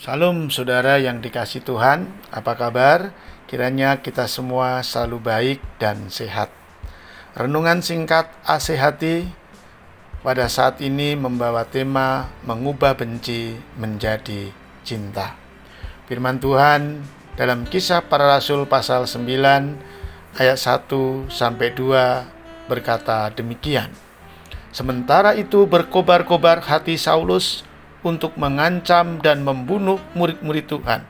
Salam saudara yang dikasihi Tuhan, apa kabar? Kiranya kita semua selalu baik dan sehat. Renungan singkat AC Hati pada saat ini membawa tema mengubah benci menjadi cinta. Firman Tuhan dalam Kisah Para Rasul pasal 9 ayat 1-2 berkata demikian. Sementara itu berkobar-kobar hati Saulus untuk mengancam dan membunuh murid-murid Tuhan.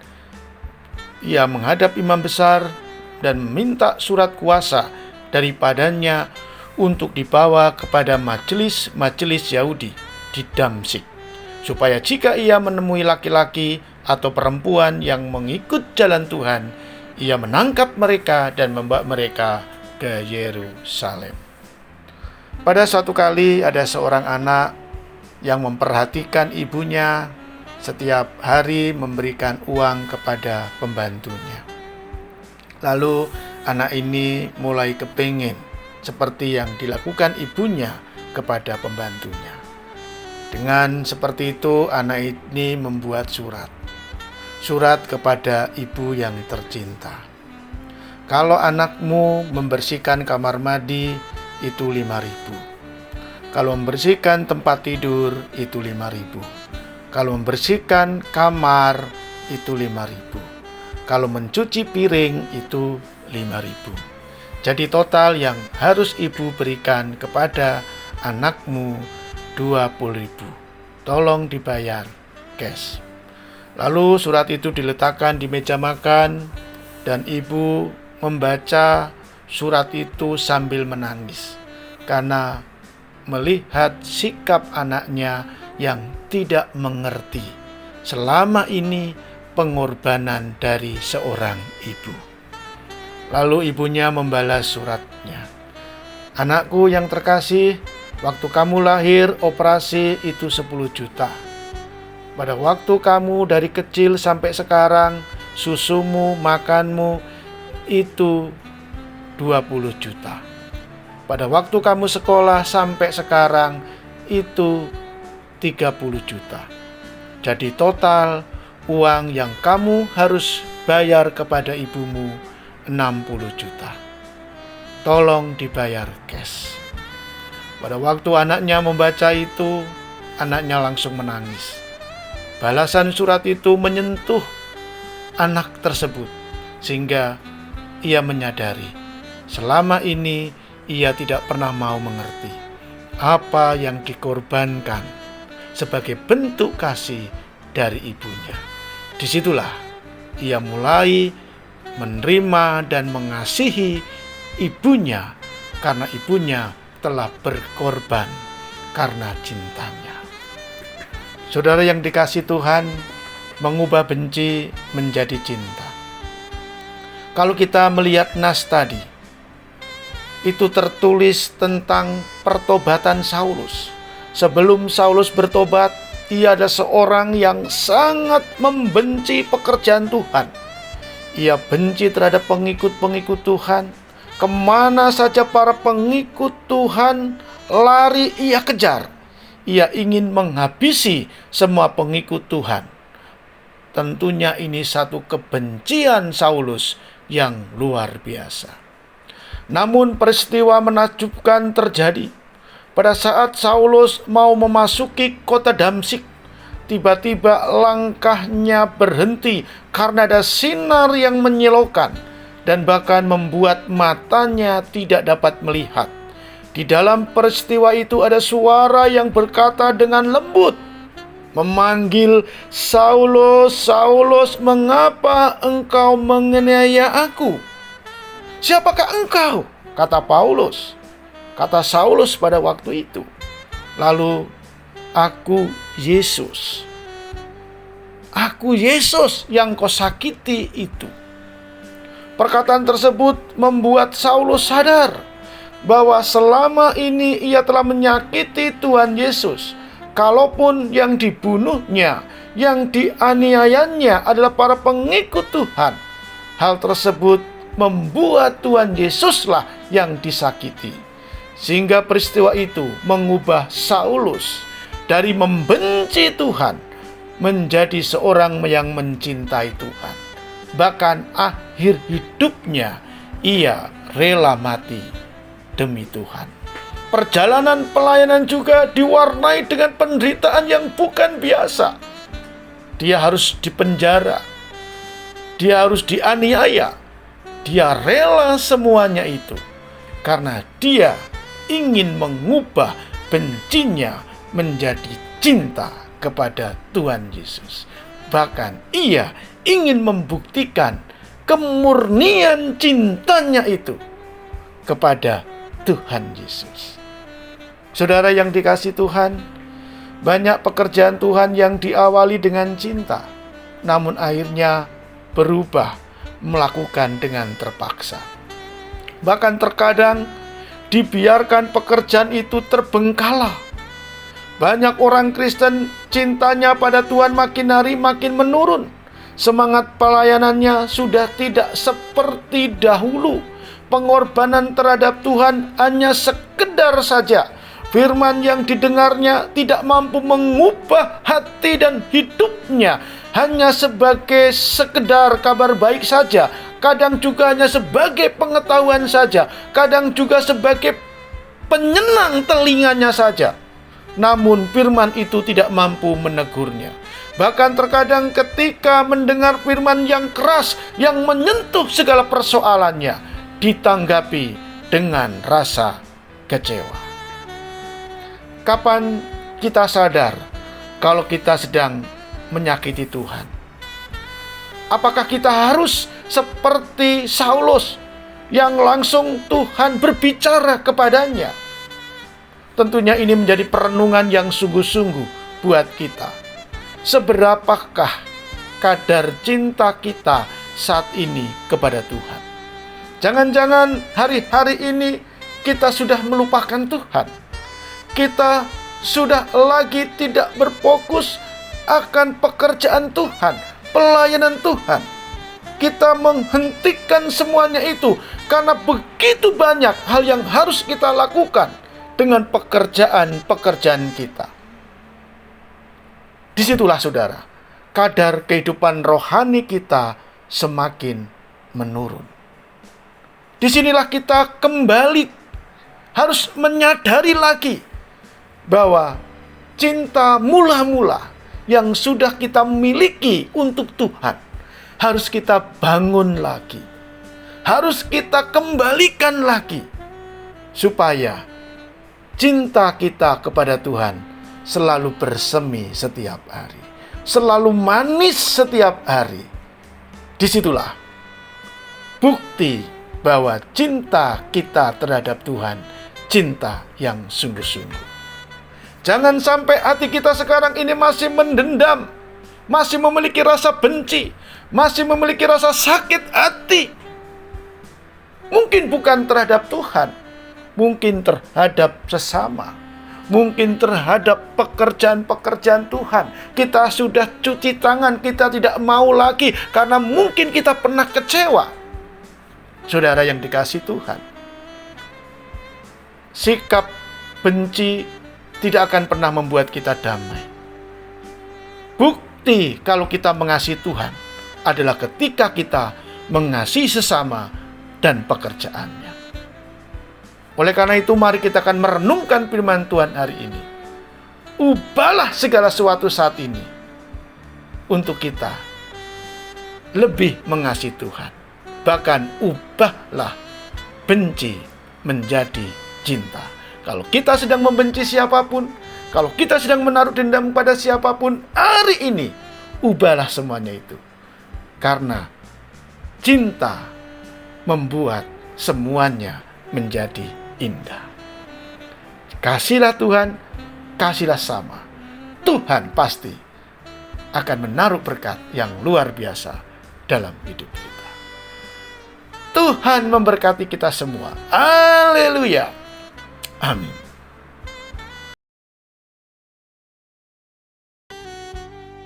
Ia menghadap imam besar dan meminta surat kuasa daripadanya untuk dibawa kepada majelis Yahudi di Damsyik, supaya jika ia menemui laki-laki atau perempuan yang mengikut jalan Tuhan, ia menangkap mereka dan membawa mereka ke Yerusalem. Pada suatu kali ada seorang anak yang memperhatikan ibunya setiap hari memberikan uang kepada pembantunya. Lalu anak ini mulai kepingin seperti yang dilakukan ibunya kepada pembantunya. Dengan seperti itu anak ini membuat surat kepada ibu yang tercinta. Kalau anakmu membersihkan kamar mandi itu 5.000. Kalau membersihkan tempat tidur itu 5.000. Kalau membersihkan kamar itu 5.000. Kalau mencuci piring itu 5.000. Jadi total yang harus ibu berikan kepada anakmu 20.000. Tolong dibayar cash. Lalu surat itu diletakkan di meja makan dan ibu membaca surat itu sambil menangis karena melihat sikap anaknya yang tidak mengerti selama ini pengorbanan dari seorang ibu. Lalu ibunya membalas suratnya. Anakku yang terkasih, waktu kamu lahir operasi itu 10 juta. Pada waktu kamu dari kecil sampai sekarang, susumu, makanmu itu 20 juta. Pada waktu kamu sekolah sampai sekarang itu 30 juta. Jadi total uang yang kamu harus bayar kepada ibumu 60 juta. Tolong dibayar cash. Pada waktu anaknya membaca itu, anaknya langsung menangis. Balasan surat itu menyentuh anak tersebut sehingga ia menyadari selama ini ia tidak pernah mau mengerti apa yang dikorbankan sebagai bentuk kasih dari ibunya. Disitulah ia mulai menerima dan mengasihi ibunya karena ibunya telah berkorban karena cintanya. Saudara yang dikasihi Tuhan, mengubah benci menjadi cinta. Kalau kita melihat nas tadi, itu tertulis tentang pertobatan Saulus. Sebelum Saulus bertobat, ia adalah seorang yang sangat membenci pekerjaan Tuhan. Ia benci terhadap pengikut-pengikut Tuhan. Kemana saja para pengikut Tuhan lari, ia kejar. Ia ingin menghabisi semua pengikut Tuhan. Tentunya ini satu kebencian Saulus yang luar biasa. Namun peristiwa menakjubkan terjadi. Pada saat Saulus mau memasuki kota Damsyik, tiba-tiba langkahnya berhenti karena ada sinar yang menyilaukan dan bahkan membuat matanya tidak dapat melihat. Di dalam peristiwa itu ada suara yang berkata dengan lembut, memanggil, "Saulus, Saulus, mengapa engkau menganiaya aku?" "Siapakah engkau?" kata Paulus. Kata Saulus pada waktu itu. Lalu, "Aku Yesus. Aku Yesus yang kau sakiti itu." Perkataan tersebut membuat Saulus sadar bahwa selama ini ia telah menyakiti Tuhan Yesus. Kalaupun yang dibunuhnya, yang dianiayanya adalah para pengikut Tuhan, hal tersebut membuat Tuhan Yesuslah yang disakiti. Sehingga peristiwa itu mengubah Saulus dari membenci Tuhan menjadi seorang yang mencintai Tuhan. Bahkan akhir hidupnya ia rela mati demi Tuhan. Perjalanan pelayanan juga diwarnai dengan penderitaan yang bukan biasa. Dia harus dipenjara, dia harus dianiaya, dia rela semuanya itu karena dia ingin mengubah bencinya menjadi cinta kepada Tuhan Yesus. Bahkan ia ingin membuktikan kemurnian cintanya itu kepada Tuhan Yesus. Saudara yang dikasihi Tuhan, banyak pekerjaan Tuhan yang diawali dengan cinta, namun akhirnya berubah melakukan dengan terpaksa. Bahkan terkadang dibiarkan pekerjaan itu terbengkalai. Banyak orang Kristen cintanya pada Tuhan makin hari makin menurun. Semangat pelayanannya sudah tidak seperti dahulu. Pengorbanan terhadap Tuhan hanya sekedar saja. Firman yang didengarnya tidak mampu mengubah hati dan hidupnya. Hanya sebagai sekedar kabar baik saja. Kadang juga hanya sebagai pengetahuan saja. Kadang juga sebagai penyenang telinganya saja. Namun firman itu tidak mampu menegurnya. Bahkan terkadang ketika mendengar firman yang keras, yang menyentuh segala persoalannya, ditanggapi dengan rasa kecewa. Kapan kita sadar kalau kita sedang menyakiti Tuhan? Apakah kita harus seperti Saulus yang langsung Tuhan berbicara kepadanya? Tentunya ini menjadi perenungan yang sungguh-sungguh buat kita. Seberapakah kadar cinta kita saat ini kepada Tuhan? Jangan-jangan hari-hari ini kita sudah melupakan Tuhan. Kita sudah lagi tidak berfokus akan pekerjaan Tuhan, pelayanan Tuhan. Kita menghentikan semuanya itu karena begitu banyak hal yang harus kita lakukan dengan pekerjaan-pekerjaan kita. Disitulah saudara, kadar kehidupan rohani kita semakin menurun. Disinilah kita kembali harus menyadari lagi bahwa cinta mula-mula yang sudah kita miliki untuk Tuhan harus kita bangun lagi, harus kita kembalikan lagi, supaya cinta kita kepada Tuhan selalu bersemi setiap hari, selalu manis setiap hari. Disitulah bukti bahwa cinta kita terhadap Tuhan cinta yang sungguh-sungguh. Jangan sampai hati kita sekarang ini masih mendendam, masih memiliki rasa benci, masih memiliki rasa sakit hati. Mungkin bukan terhadap Tuhan, mungkin terhadap sesama, mungkin terhadap pekerjaan-pekerjaan Tuhan. Kita sudah cuci tangan, kita tidak mau lagi karena mungkin kita pernah kecewa. Saudara yang dikasihi Tuhan, sikap benci tidak akan pernah membuat kita damai. Bukti kalau kita mengasihi Tuhan adalah ketika kita mengasihi sesama dan pekerjaannya. Oleh karena itu, mari kita akan merenungkan firman Tuhan hari ini. Ubahlah segala sesuatu saat ini untuk kita lebih mengasihi Tuhan. Bahkan ubahlah benci menjadi cinta. Kalau kita sedang membenci siapapun, kalau kita sedang menaruh dendam pada siapapun, hari ini ubahlah semuanya itu. Karena cinta membuat semuanya menjadi indah. Kasihlah Tuhan, kasihlah sama. Tuhan pasti akan menaruh berkat yang luar biasa dalam hidup kita. Tuhan memberkati kita semua. Haleluya. Amin.